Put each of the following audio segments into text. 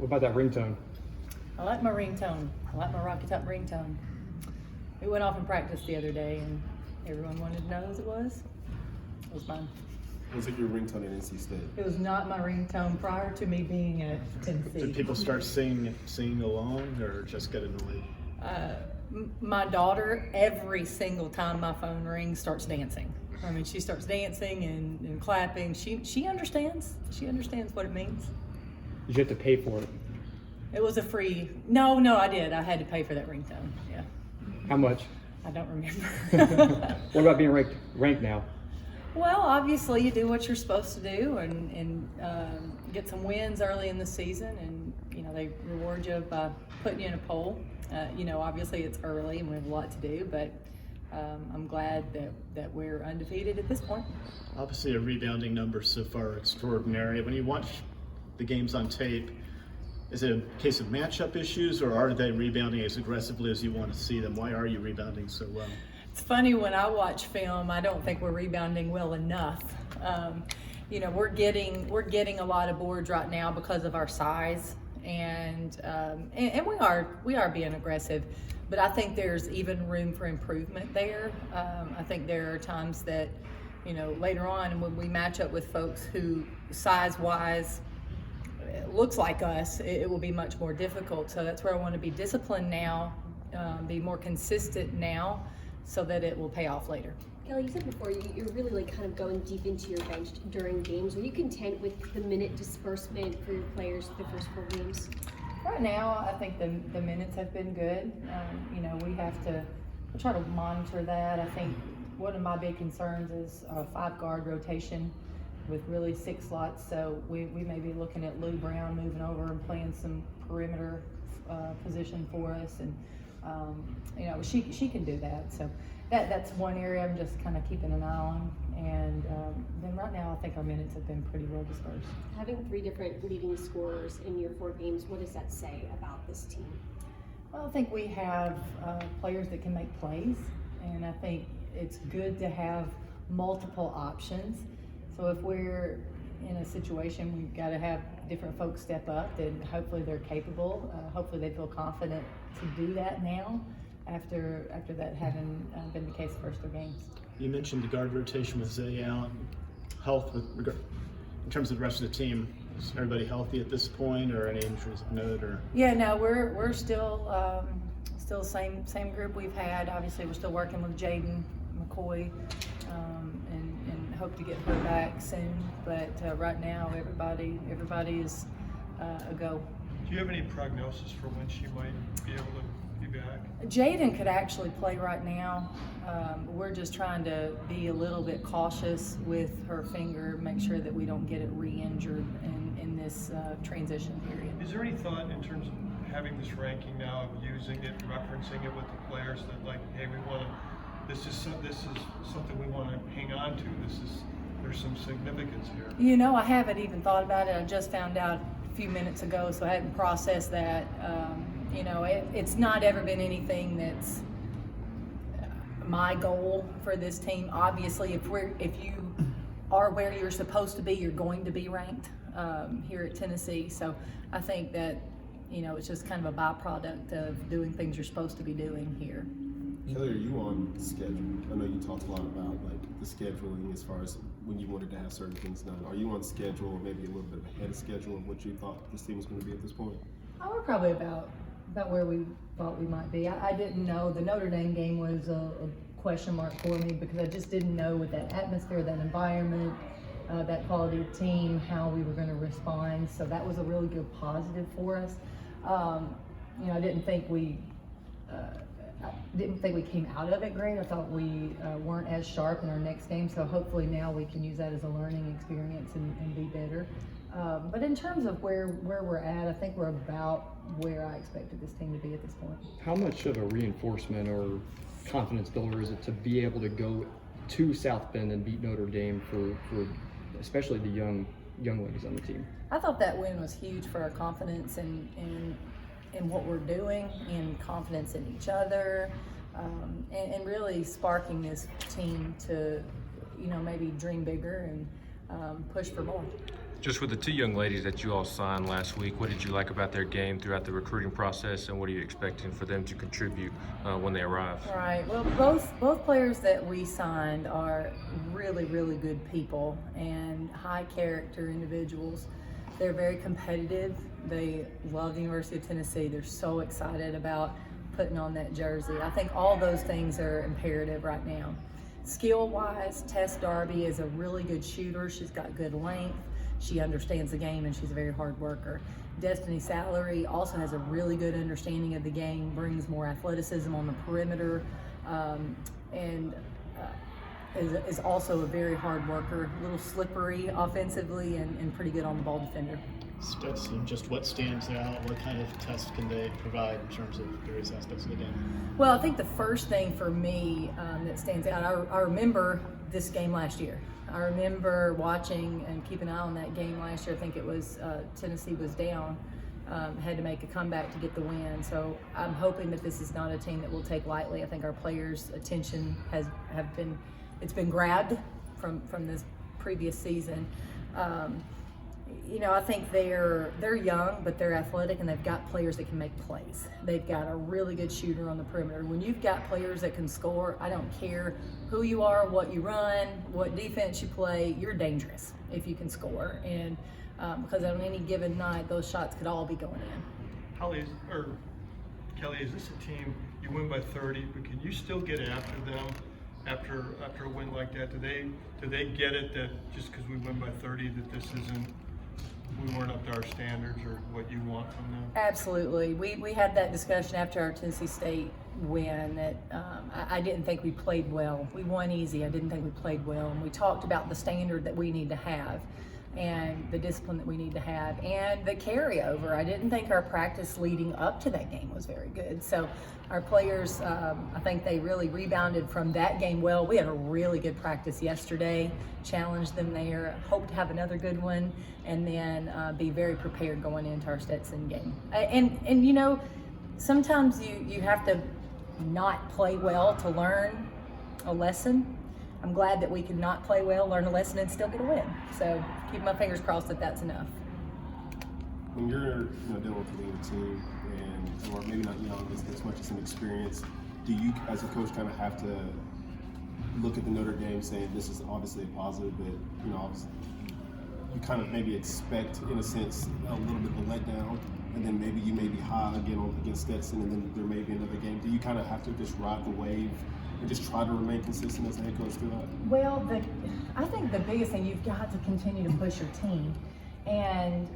What about that ringtone? I like my ringtone. I like my Rocky Top ringtone. We went off in practice the other day, and everyone wanted to know whose it was. It was mine. Was it your ringtone at NC State? It was not my ringtone prior to me being at Tennessee. Did people start singing along, or just get annoyed? My daughter, every single time my phone rings, starts dancing. I mean, she starts dancing and clapping. She understands. She understands what it means. Did you have to pay for it? It was a free. No, I did. I had to pay for that ringtone. Yeah. How much? I don't remember. What about being ranked now? Well, obviously you do what you're supposed to do and get some wins early in the season, and they reward you by putting you in a poll. Obviously it's early and we have a lot to do, but I'm glad that we're undefeated at this point. Obviously, your rebounding numbers so far are extraordinary. When you watch the games on tape, is it a case of matchup issues, or are they rebounding as aggressively as you want to see them? Why are you rebounding so well? It's funny, when I watch film, I don't think we're rebounding well enough. We're getting a lot of boards right now because of our size, and we are being aggressive. But I think there's even room for improvement there. I think there are times that, later on when we match up with folks who size-wise looks like us, it will be much more difficult. So that's where I want to be disciplined now, be more consistent now, so that it will pay off later. Kellie, you said before you're really kind of going deep into your bench during games. Are you content with the minute disbursement for your players the first 4 games? Right now, I think the minutes have been good. We have to try to monitor that. I think one of my big concerns is a 5-guard rotation with really 6 slots. So we may be looking at Lou Brown moving over and playing some perimeter position for us, and she can do that. So that's one area I'm just kind of keeping an eye on. And then right now, I think our minutes have been pretty well dispersed. Having 3 different leading scorers in your 4 games, what does that say about this team? Well, I think we have players that can make plays, and I think it's good to have multiple options. So if we're in a situation we've got to have different folks step up, then hopefully they're capable. Hopefully they feel confident to do that now, after that having been the case the first 3 games. You mentioned the guard rotation with Zay out, health in terms of the rest of the team. Is everybody healthy at this point, or any injuries of note? Or yeah, no, we're still same group we've had. Obviously, we're still working with Jaden McCoy, and hope to get her back soon. But right now, everybody is a go. Do you have any prognosis for when she might be able to be back? Jaden could actually play right now. We're just trying to be a little bit cautious with her finger, make sure that we don't get it re-injured in this transition period. Is there any thought in terms of having this ranking now, of using it, referencing it with the players, that hey, this is something we want to hang on to. There's some significance here. I haven't even thought about it. I just found out a few minutes ago, so I hadn't processed that. It's not ever been anything that's my goal for this team. Obviously, if you are where you're supposed to be, you're going to be ranked here at Tennessee. So I think that it's just kind of a byproduct of doing things you're supposed to be doing here. Kellie, are you on schedule? I know you talked a lot about the scheduling as far as when you wanted to have certain things done. Are you on schedule, or maybe a little bit ahead of schedule of what you thought this team was going to be at this point? We're probably about where we thought we might be. I didn't know. The Notre Dame game was a question mark for me, because I just didn't know, with that atmosphere, that environment, that quality of team, how we were going to respond. So that was a really good positive for us. I didn't think we came out of it great. I thought we weren't as sharp in our next game. So hopefully now we can use that as a learning experience and be better. But in terms of where we're at, I think we're about where I expected this team to be at this point. How much of a reinforcement or confidence builder is it to be able to go to South Bend and beat Notre Dame for especially the young ladies on the team? I thought that win was huge for our confidence in what we're doing, and confidence in each other, and really sparking this team to maybe dream bigger and push for more. Just with the two young ladies that you all signed last week, what did you like about their game throughout the recruiting process, and what are you expecting for them to contribute when they arrive? Right. Well, both players that we signed are really, really good people and high character individuals. They're very competitive. They love the University of Tennessee. They're so excited about putting on that jersey. I think all those things are imperative right now. Skill-wise, Tess Darby is a really good shooter. She's got good length. She understands the game, and she's a very hard worker. Destiny Salary also has a really good understanding of the game, brings more athleticism on the perimeter, and is also a very hard worker, a little slippery offensively, and pretty good on the ball defender. Stetson, just what stands out? What kind of test can they provide in terms of various aspects of the game? Well, I think the first thing for me that stands out, I remember this game last year. I remember watching and keeping an eye on that game last year. I think it was Tennessee was down, had to make a comeback to get the win. So I'm hoping that this is not a team that we'll take lightly. I think our players' attention it's been grabbed from this previous season. I think they're young, but they're athletic, and they've got players that can make plays. They've got a really good shooter on the perimeter. When you've got players that can score, I don't care who you are, what you run, what defense you play, you're dangerous if you can score. And because on any given night, those shots could all be going in. Kelly, is this a team you win by 30, but can you still get after them after a win like that? Do they get it that just because we win by 30 that this isn't, we weren't up to our standards or what you want from them? Absolutely. We had that discussion after our Tennessee State win that I didn't think we played well. We won easy. I didn't think we played well. And we talked about the standard that we need to have and the discipline that we need to have and the carryover. I didn't think our practice leading up to that game was very good. So our players, I think they really rebounded from that game well. We had a really good practice yesterday, challenged them there, hope to have another good one, and then be very prepared going into our Stetson game. And sometimes you have to not play well to learn a lesson. I'm glad that we could not play well, learn a lesson, and still get a win. So keep my fingers crossed that that's enough. When you're dealing with a leading team, or maybe not young as much as some experience, do you as a coach kind of have to look at the Notre Dame saying this is obviously a positive, but obviously you kind of maybe expect in a sense a little bit of a letdown, and then maybe you may be high again against Stetson, and then there may be another game. Do you kind of have to just ride the wave and just try to remain consistent as a head coach through that? Well, I think the biggest thing, you've got to continue to push your team. And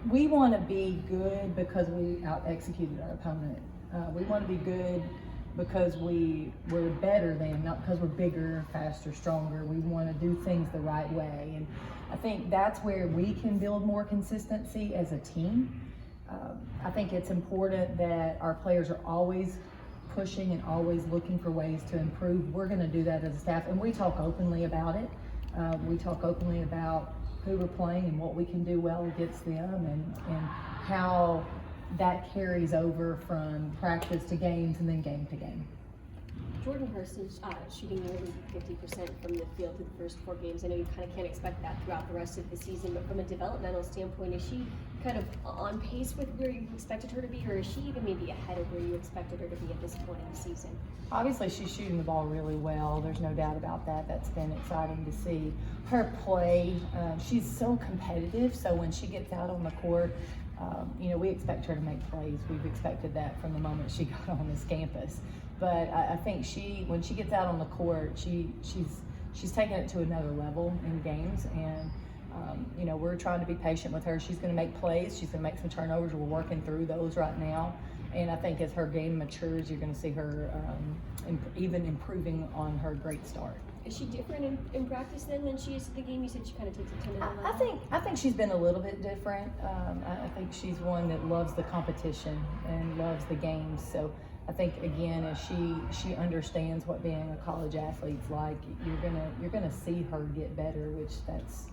we want to be good because we out-executed our opponent. We want to be good because we're better than, not because we're bigger, faster, stronger. We want to do things the right way. And I think that's where we can build more consistency as a team. I think it's important that our players are always pushing and always looking for ways to improve. We're going to do that as a staff, and we talk openly about it. We talk openly about who we're playing and what we can do well against them, and how that carries over from practice to games and then game to game. Jordan Hurston's shooting nearly 50% from the field through the first 4 games. I know you kind of can't expect that throughout the rest of the season, but from a developmental standpoint, is she kind of on pace with where you expected her to be, or is she even maybe ahead of where you expected her to be at this point in the season? Obviously, she's shooting the ball really well. There's no doubt about that. That's been exciting to see. Her play, she's so competitive, so when she gets out on the court, we expect her to make plays. We've expected that from the moment she got on this campus. But I think when she gets out on the court, she's taking it to another level in games, and we're trying to be patient with her. She's going to make plays. She's going to make some turnovers. We're working through those right now, and I think as her game matures, you're going to see her even improving on her great start. Is she different in practice than she is at the game? You said she kind of takes it to another level. I think she's been a little bit different. I think she's one that loves the competition and loves the games. So I think again, as she understands what being a college athlete's like, you're gonna see her get better, which that's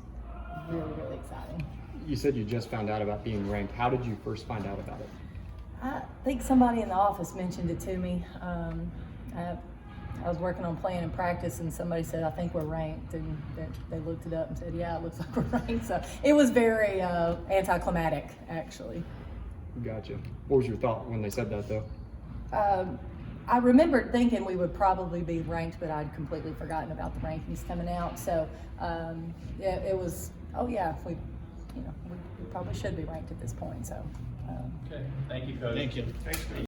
really, really exciting. You said you just found out about being ranked. How did you first find out about it? I think somebody in the office mentioned it to me. I was working on playing in practice, and somebody said, I think we're ranked, and they looked it up and said, yeah, it looks like we're ranked. So it was very anticlimactic, actually. Gotcha. What was your thought when they said that, though? I remembered thinking we would probably be ranked, but I'd completely forgotten about the rankings coming out. So yeah, it was, oh yeah, we probably should be ranked at this point. So. Okay, thank you, Coach. Thank you. Thanks, Coach.